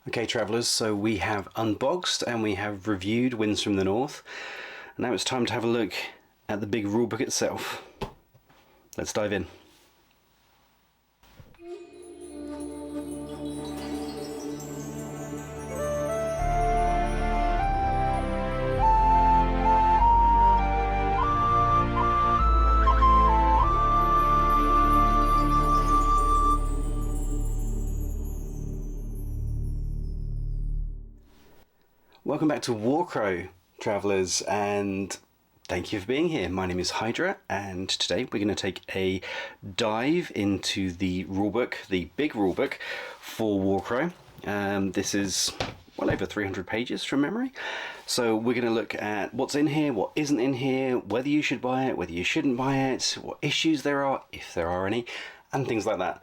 Okay, travellers, so we have unboxed and we have reviewed Winds from the North. And now it's time to have a look at the big rulebook itself. Let's dive in. Welcome back to Warcrow, travellers, and thank you for being here. My name is Hydra, and today we're going to take a dive into the rulebook, the big rulebook for Warcrow. This is well over 300 pages from memory, so we're going to look at what's in here, what isn't in here, whether you should buy it, whether you shouldn't buy it, what issues there are, if there are any, and things like that.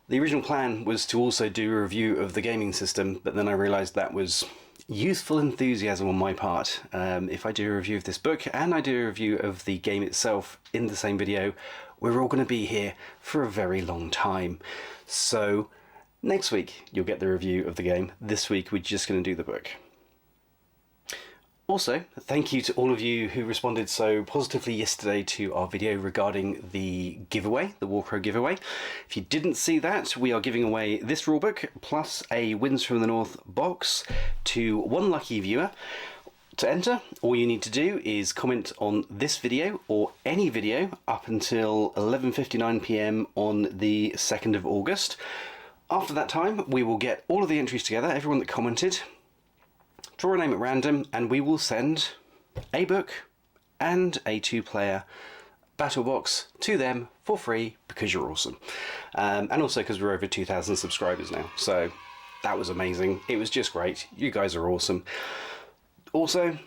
The original plan was to also do a review of the gaming system, but then I realised that was youthful enthusiasm on my part. If I do a review of this book and I do a review of the game itself in the same video, we're all going to be here for a very long time. So next week you'll get the review of the game. This week we're just going to do the book. Also, thank you to all of you who responded so positively yesterday to our video regarding the giveaway, the Warcrow giveaway. If you didn't see that, we are giving away this rulebook plus a Winds from the North box to one lucky viewer. To enter, all you need to do is comment on this video or any video up until 11:59 PM on the 2nd of August. After that time, we will get all of the entries together, everyone that commented, draw a name at random, and we will send a book and a 2-player battle box to them for free because you're awesome. And also because we're over 2,000 subscribers now. So that was amazing. It was just great. You guys are awesome. Also,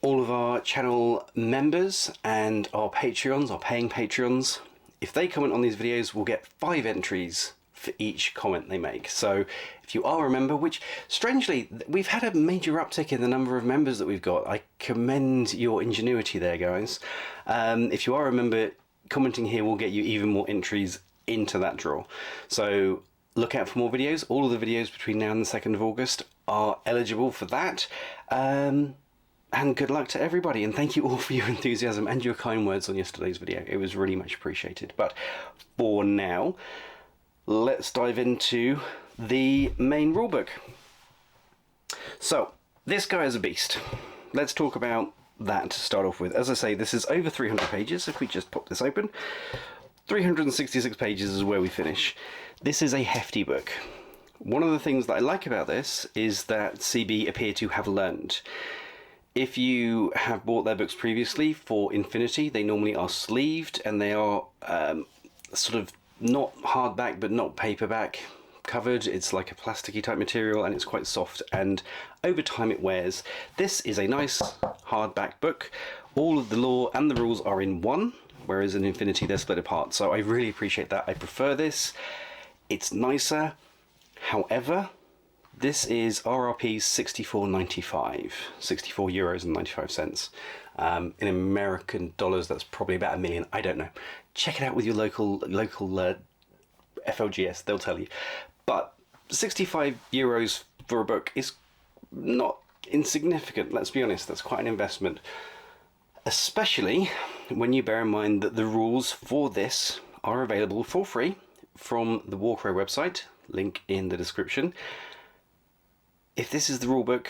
all of our channel members and our Patreons, our paying Patreons, if they comment on these videos, we'll get 5 entries for each comment they make. So if you are a member, which strangely we've had a major uptick in the number of members that we've got, I commend your ingenuity there, guys. If you are a member, commenting here will get you even more entries into that draw. So look out for more videos. All of the videos between now and the 2nd of August are eligible for that. And good luck to everybody, and thank you all for your enthusiasm and your kind words on yesterday's video. It was really much appreciated. But for now, let's dive into the main rulebook. So this guy is a beast. Let's talk about that to start off with. As I say, this is over 300 pages. If we just pop this open, 366 pages is where we finish. This is a hefty book. One of the things that I like about this is that CB appear to have learned. If you have bought their books previously for Infinity, they normally are sleeved, and they are sort of not hardback but not paperback covered. It's like a plasticky type material, and it's quite soft, and over time it wears. This is a nice hardback book. All of the lore and the rules are in one, whereas in Infinity they're split apart. So I really appreciate that. I prefer this. It's nicer. However, this is RRP 64.95, 64 euros and 95 cents. In American dollars, that's probably about $1 million. I don't know. Check it out with your local FLGS, they'll tell you. But 65 euros for a book is not insignificant, let's be honest. That's quite an investment. Especially when you bear in mind that the rules for this are available for free from the Warcrow website, link in the description. If this is the rulebook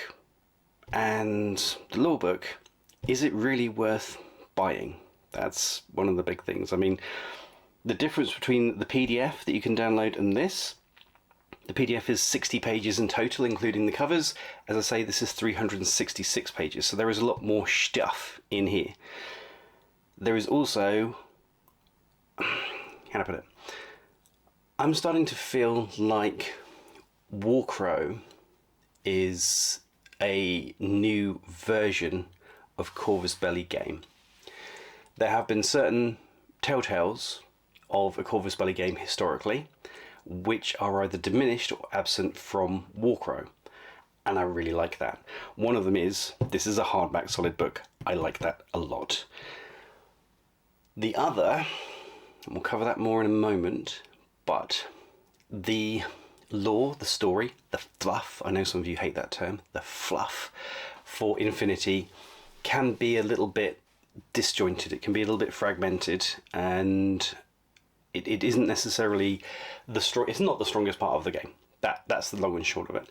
and the lore book, is it really worth buying? That's one of the big things. I mean, the difference between the PDF that you can download and this, the PDF is 60 pages in total, including the covers. As I say, this is 366 pages, so there is a lot more stuff in here. There is also, how do I put it? I'm starting to feel like Warcrow is a new version of Corvus Belli game. There have been certain telltales of a Corvus Belli game historically, which are either diminished or absent from Warcrow, and I really like that. One of them is, this is a hardback solid book. I like that a lot. The other, and we'll cover that more in a moment, but the lore, the story, the fluff, I know some of you hate that term, the fluff for Infinity can be a little bit disjointed, it can be a little bit fragmented, and it isn't necessarily it's not the strongest part of the game. That's the long and short of it.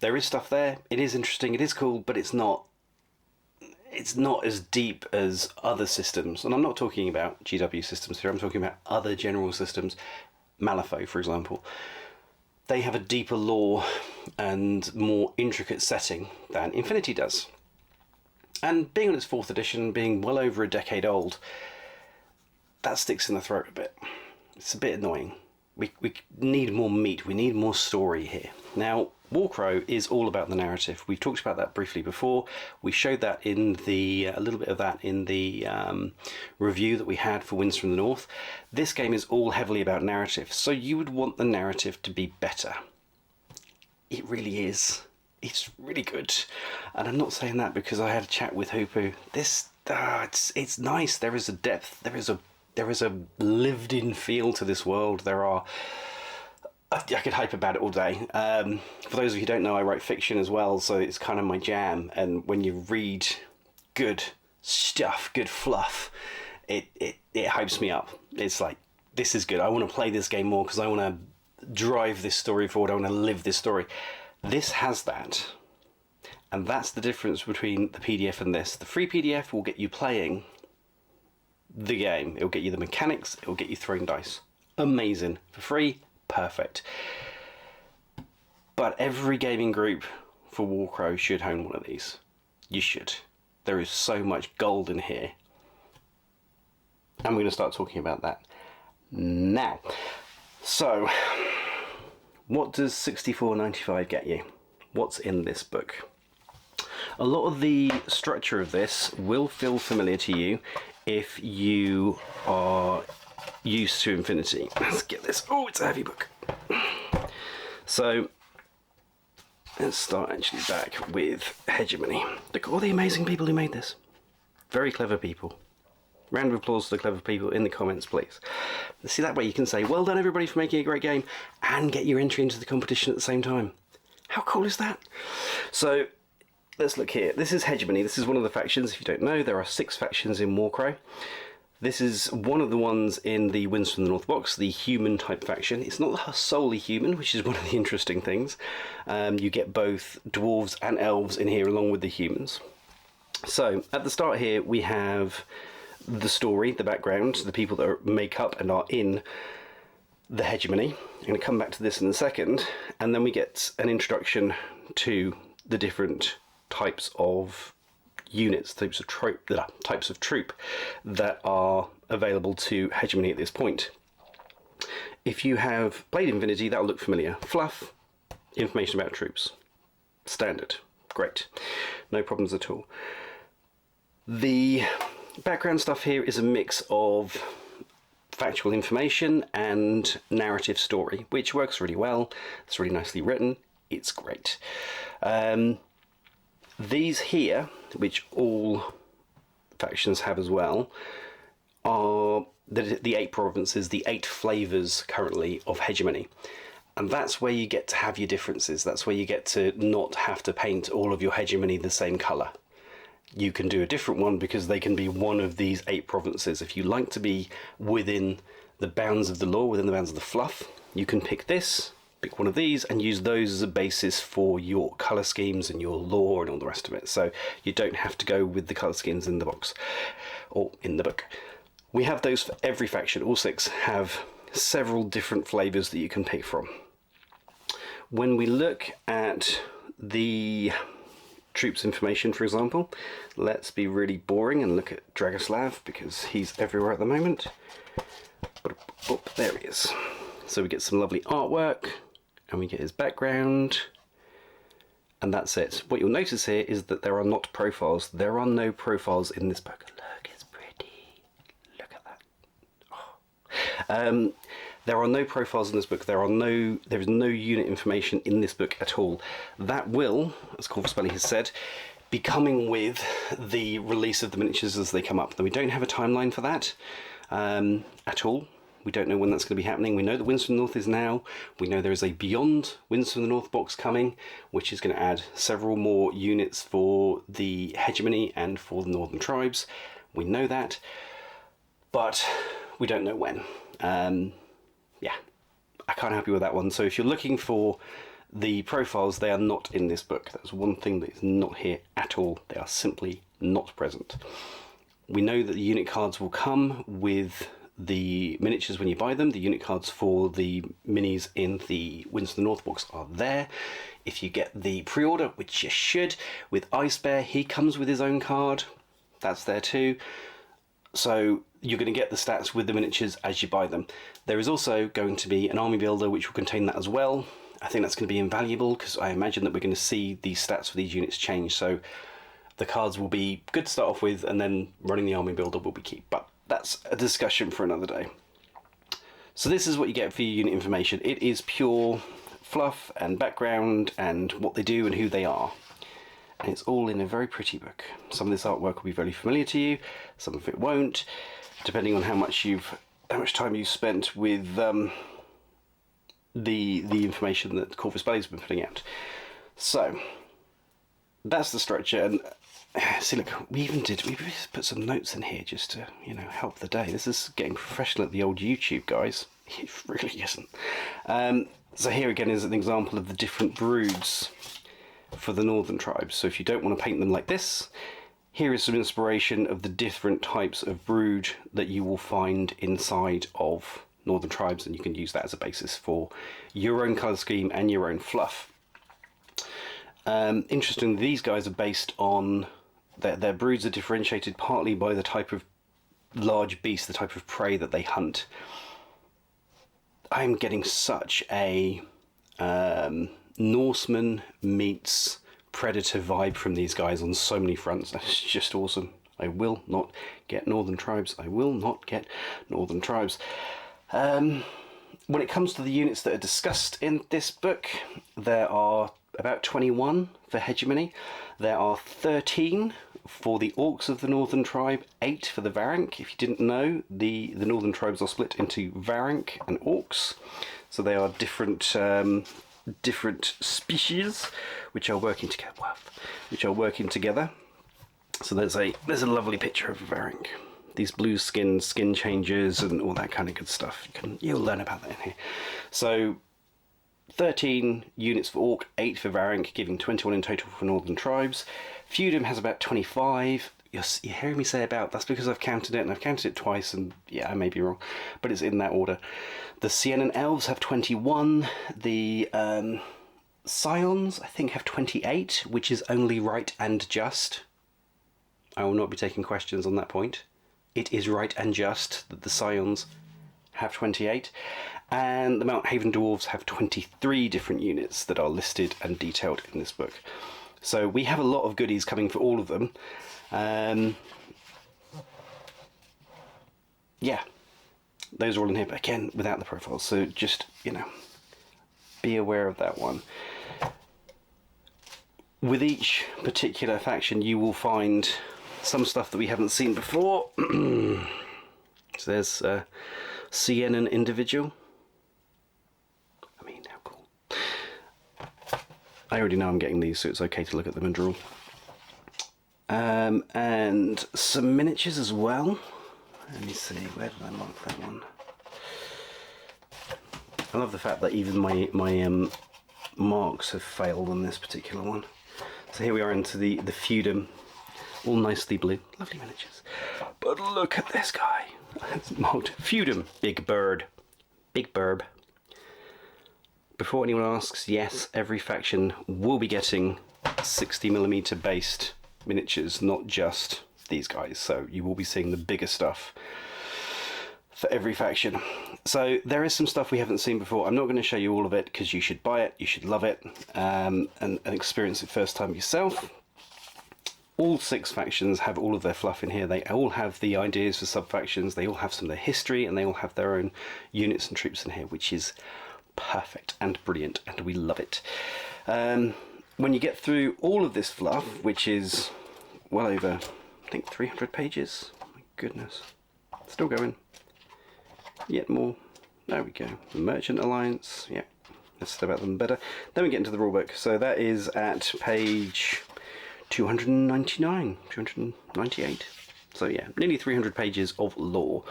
There is stuff there, it is interesting, it is cool, but it's not as deep as other systems. And I'm not talking about GW systems here, I'm talking about other general systems. Malifaux, for example, they have a deeper lore and more intricate setting than Infinity does. And being on its 4th edition, being well over a decade old, that sticks in the throat a bit. It's a bit annoying. We need more meat, we need more story here. Now, Warcrow is all about the narrative. We've talked about that briefly before. We showed that in a little bit of that in the review that we had for Winds from the North. This game is all heavily about narrative, so you would want the narrative to be better. It really is. It's really good. And I'm not saying that because I had a chat with Hoopu. It's nice. There is a depth. There is a lived-in feel to this world. I could hype about it all day. For those of you who don't know, I write fiction as well, so it's kind of my jam. And when you read good stuff, good fluff, it hypes me up. It's like, this is good. I want to play this game more because I want to drive this story forward. I want to live this story. This has that. And that's the difference between the PDF and this. The free PDF will get you playing the game. It'll get you the mechanics. It'll get you throwing dice. Amazing. For free. Perfect. But every gaming group for Warcrow should own one of these. You should. There is so much gold in here. And we're going to start talking about that now. So, what does $64.95 get you? What's in this book? A lot of the structure of this will feel familiar to you if you are used to Infinity. Let's get this. Oh, it's a heavy book. So let's start actually back with Hegemony. Look at all the amazing people who made this. Very clever people. Round of applause to the clever people in the comments, please. See, that way you can say, well done everybody for making a great game, and get your entry into the competition at the same time. How cool is that? So let's look here. This is Hegemony. This is one of the factions. If you don't know, there are 6 factions in Warcrow. This is one of the ones in the Winds from the North box, the human type faction. It's not solely human, which is one of the interesting things. You get both dwarves and elves in here along with the humans. So at the start here we have the story, the background, the people that make up and are in the Hegemony. I'm going to come back to this in a second, and then we get an introduction to the different types of units, types of troop that are available to Hegemony at this point. If you have played Infinity, that'll look familiar. Fluff, information about troops. Standard. Great. No problems at all. The background stuff here is a mix of factual information and narrative story, which works really well. It's really nicely written. It's great. These here, which all factions have as well, are the 8 provinces, the 8 flavours currently of Hegemony. And that's where you get to have your differences. That's where you get to not have to paint all of your Hegemony the same colour. You can do a different one because they can be one of these 8 provinces. If you like to be within the bounds of the lore, within the bounds of the fluff, you can pick this, pick one of these, and use those as a basis for your colour schemes and your lore and all the rest of it. So you don't have to go with the colour schemes in the box or in the book. We have those for every faction. All 6 have several different flavours that you can pick from. When we look at the troops information, for example, let's be really boring and look at Dragoslav because he's everywhere at the moment. Oh, there he is. So we get some lovely artwork and we get his background, and that's it. What you'll notice here is that there are not profiles. There are no profiles in this book. Look, it's pretty. Look at that. Oh. There are no profiles in this book. There is no unit information in this book at all. That will, as Corvus Belli has said, be coming with the release of the miniatures as they come up. Now, we don't have a timeline for that at all. We don't know when that's going to be happening. We know that Winds from the North is now. We know there is a Beyond Winds from the North box coming, which is going to add several more units for the Hegemony and for the Northern Tribes. We know that, but we don't know when. Yeah, I can't help you with that one. So if you're looking for the profiles, they are not in this book. That's one thing that is not here at all. They are simply not present. We know that the unit cards will come with the miniatures when you buy them. The unit cards for the minis in the Winds of the North box are there. If you get the pre-order, which you should, with Ice Bear, he comes with his own card. That's there too. So you're going to get the stats with the miniatures as you buy them. There is also going to be an army builder which will contain that as well. I think that's going to be invaluable because I imagine that we're going to see the stats for these units change. So the cards will be good to start off with, and then running the army builder will be key. But that's a discussion for another day. So this is what you get for your unit information. It is pure fluff and background and what they do and who they are. And it's all in a very pretty book. Some of this artwork will be very familiar to you, some of it won't, depending on how much time you've spent with the information that Corvus Belli's been putting out. So that's the structure. And see, look, we put some notes in here just to, you know, help the day. This is getting professional at the old YouTube, guys. It really isn't. So here again is an example of the different broods for the Northern Tribes. So if you don't want to paint them like this, here is some inspiration of the different types of brood that you will find inside of Northern Tribes, and you can use that as a basis for your own colour scheme and your own fluff. Interestingly, these guys are based on their broods are differentiated partly by the type of large beast, the type of prey that they hunt. I'm getting such a Norseman meets Predator vibe from these guys on so many fronts. That's just awesome. I will not get Northern Tribes. I will not get Northern Tribes. When it comes to the units that are discussed in this book, there are about 21 for Hegemony. There are 13 for the Orcs of the Northern Tribe, 8 for the Varank. If you didn't know, the Northern Tribes are split into Varank and Orcs. So they are different species which are working together. So there's a lovely picture of a Varank. These blue skin changes and all that kind of good stuff. You'll learn about that in here. So 13 units for Orc, 8 for Varank, giving 21 in total for Northern Tribes. Feudum has about 25. You're hearing me say about, that's because I've counted it, and I've counted it twice, and yeah, I may be wrong, but it's in that order. The Siennan Elves have 21. The Scions, I think, have 28, which is only right and just. I will not be taking questions on that point. It is right and just that the Scions have 28. And the Mount Haven Dwarves have 23 different units that are listed and detailed in this book. So we have a lot of goodies coming for all of them. Yeah, those are all in here, but again, without the profiles. So just, you know, be aware of that one. With each particular faction, you will find some stuff that we haven't seen before. So there's Siennan Individual. I mean, how cool. I already know I'm getting these, so it's okay to look at them and draw. And some miniatures as well. Let me see, where did I mark that one? I love the fact that even my marks have failed on this particular one. So here we are into the Feudum, all nicely blue. Lovely miniatures. But look at this guy. It's marked Feudum, Big Bird. Big Burb. Before anyone asks, yes, every faction will be getting 60mm based miniatures, not just these guys. So you will be seeing the bigger stuff for every faction. So there is some stuff we haven't seen before. I'm not going to show you all of it because you should buy it, you should love it, and experience it first time yourself. All 6 factions have all of their fluff in here. They all have the ideas for sub-factions, they all have some of their history, and they all have their own units and troops in here, which is perfect and brilliant, and we love it. When you get through all of this fluff, which is well over, I think, 300 pages. Oh my goodness. Still going. Yet more. There we go. The Merchant Alliance. Yeah, let's say about them better. Then we get into the rulebook. So that is at page 299, 298. So yeah, nearly 300 pages of lore.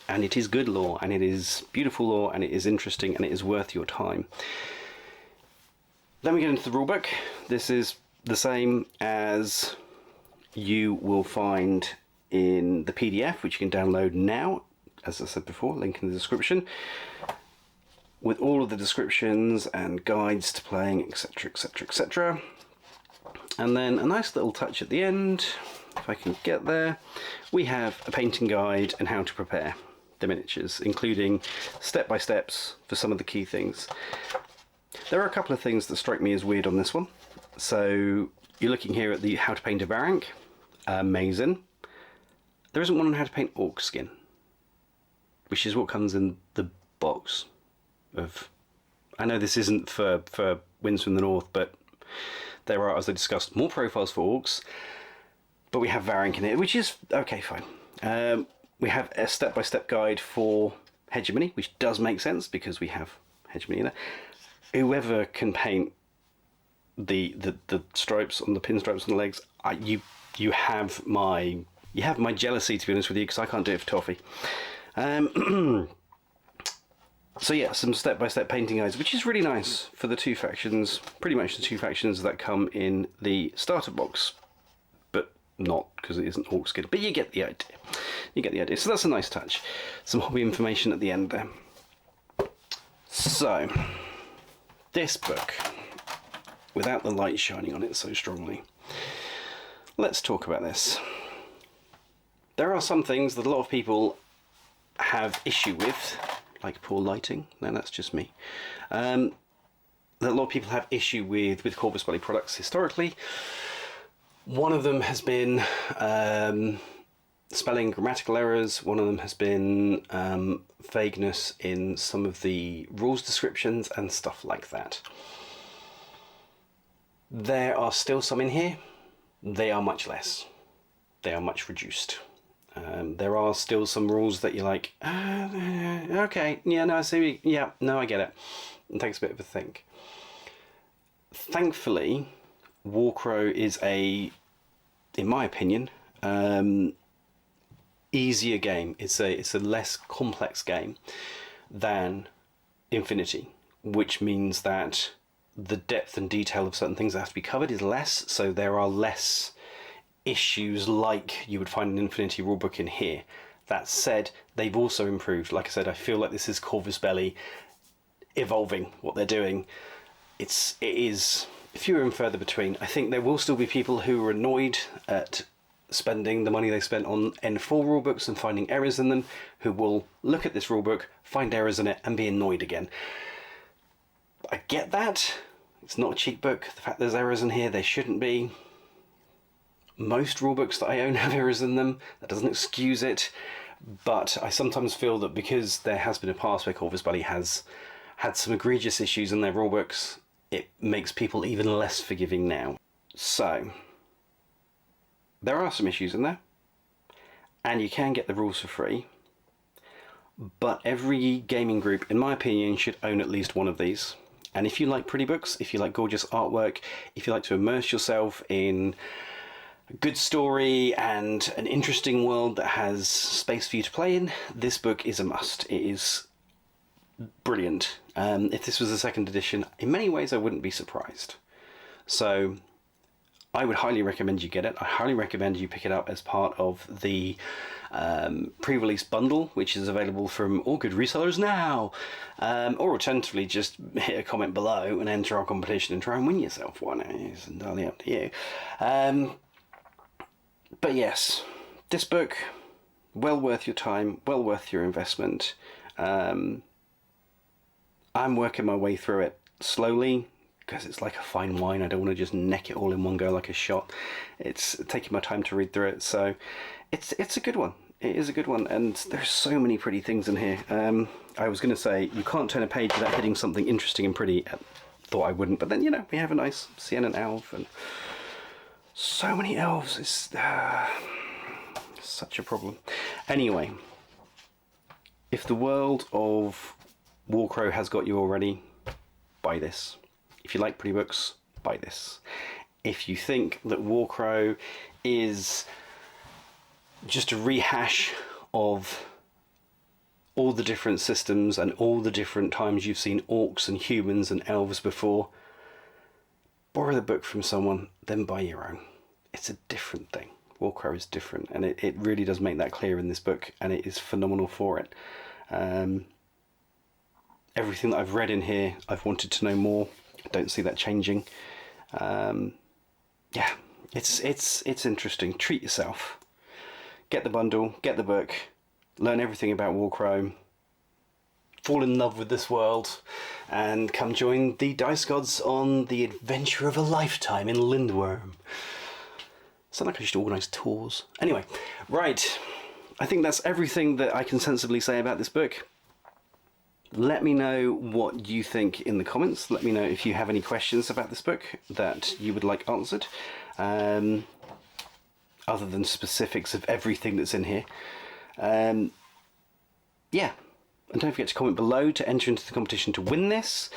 And it is good lore, and it is beautiful lore, and it is interesting, and it is worth your time. Then we get into the rulebook. This is the same as you will find in the PDF, which you can download now, as I said before, link in the description, with all of the descriptions and guides to playing, etc, etc, etc. And then a nice little touch at the end, if I can get there, we have a painting guide and how to prepare the miniatures, including step-by-steps for some of the key things. There are a couple of things that strike me as weird on this one. So you're looking here at the how to paint a Varank. Amazing. There isn't one on how to paint orc skin, which is what comes in the box of... I know this isn't for Winds from the North, but there are, as I discussed, more profiles for orcs, but we have Varank in it, which is okay, fine. We have a step-by-step guide for hegemony, which does make sense because we have hegemony in there. Whoever can paint the stripes on the pinstripes on the legs, you have my jealousy, to be honest with you, because I can't do it for Toffee. So yeah, some step-by-step painting guides, which is really nice for the two factions, pretty much the two factions that come in the starter box, but not because it isn't orc skin. But you get the idea. You get the idea. So that's a nice touch. Some hobby information at the end there. So this book, without the light shining on it so strongly, let's talk about this. There are some things that a lot of people have issue with, like poor lighting. No, that's just me. That a lot of people have issue with Corvus Belli products historically. One of them has been spelling grammatical errors. One of them has been vagueness in some of the rules descriptions and stuff like that. There are still some in here. They are much less. They are much reduced. There are still some rules that you're like, okay, yeah, no, I see, yeah, no, I get it. It takes a bit of a think. Thankfully, Warcrow is in my opinion, easier game. It's a less complex game than Infinity, which means that the depth and detail of certain things that have to be covered is less, so there are less issues like you would find an Infinity rulebook in here. That said, they've also improved. Like I said, I feel like this is Corvus Belli evolving what they're doing. It is fewer and further between. I think there will still be people who are annoyed at spending the money they spent on N4 rulebooks and finding errors in them, who will look at this rulebook, find errors in it, and be annoyed again. I get that. It's not a cheap book. The fact there's errors in here, there shouldn't be. Most rulebooks that I own have errors in them. That doesn't excuse it. But I sometimes feel that because there has been a past where Corvus Belli has had some egregious issues in their rulebooks, it makes people even less forgiving now. So, there are some issues in there, and you can get the rules for free, but every gaming group, in my opinion, should own at least one of these. And if you like pretty books, if you like gorgeous artwork, if you like to immerse yourself in a good story and an interesting world that has space for you to play in, this book is a must. It is brilliant. If this was a second edition, in many ways I wouldn't be surprised. So I would highly recommend you get it. I highly recommend you pick it up as part of the pre-release bundle, which is available from all good resellers now. Or alternatively, just hit a comment below and enter our competition and try and win yourself one. It's entirely up to you. But yes, this book, well worth your time, well worth your investment. I'm working my way through it slowly, because it's like a fine wine. I don't want to just neck it all in one go like a shot. It's taking my time to read through it, so it's a good one. It is a good one, and there's so many pretty things in here. I was going to say, you can't turn a page without hitting something interesting and pretty. I thought I wouldn't, but then, you know, we have a nice Sienna elf, and so many elves. It's such a problem. Anyway, If the world of Warcrow has got you already, buy this. If you like pretty books, buy this. If you think that Warcrow is just a rehash of all the different systems and all the different times you've seen orcs and humans and elves before, borrow the book from someone, then buy your own. It's a different thing. Warcrow is different, and it really does make that clear in this book, and it is phenomenal for it. Everything that I've read in here, I've wanted to know more. I don't see that changing. Yeah, it's interesting. Treat yourself. Get the bundle, get the book, learn everything about Warcrow, fall in love with this world, and come join the Dice Gods on the adventure of a lifetime in Lindworm. Sound like I should organise tours. Anyway, right. I think that's everything that I can sensibly say about this book. Let me know what you think in the comments. Let me know if you have any questions about this book that you would like answered. Other than specifics of everything that's in here. Yeah, and don't forget to comment below to enter into the competition to win this.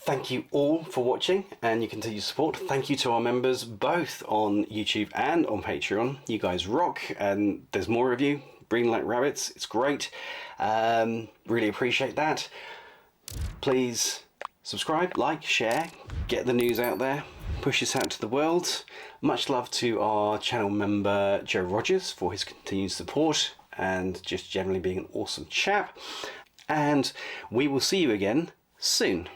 Thank you all for watching and your continued support. Thank you to our members both on YouTube and on Patreon. You guys rock, and there's more of you. Breeding like rabbits, it's great. Really appreciate that. Please subscribe, like, share, get the news out there, push this out to the world. Much love to our channel member Joe Rogers for his continued support and just generally being an awesome chap. And we will see you again soon.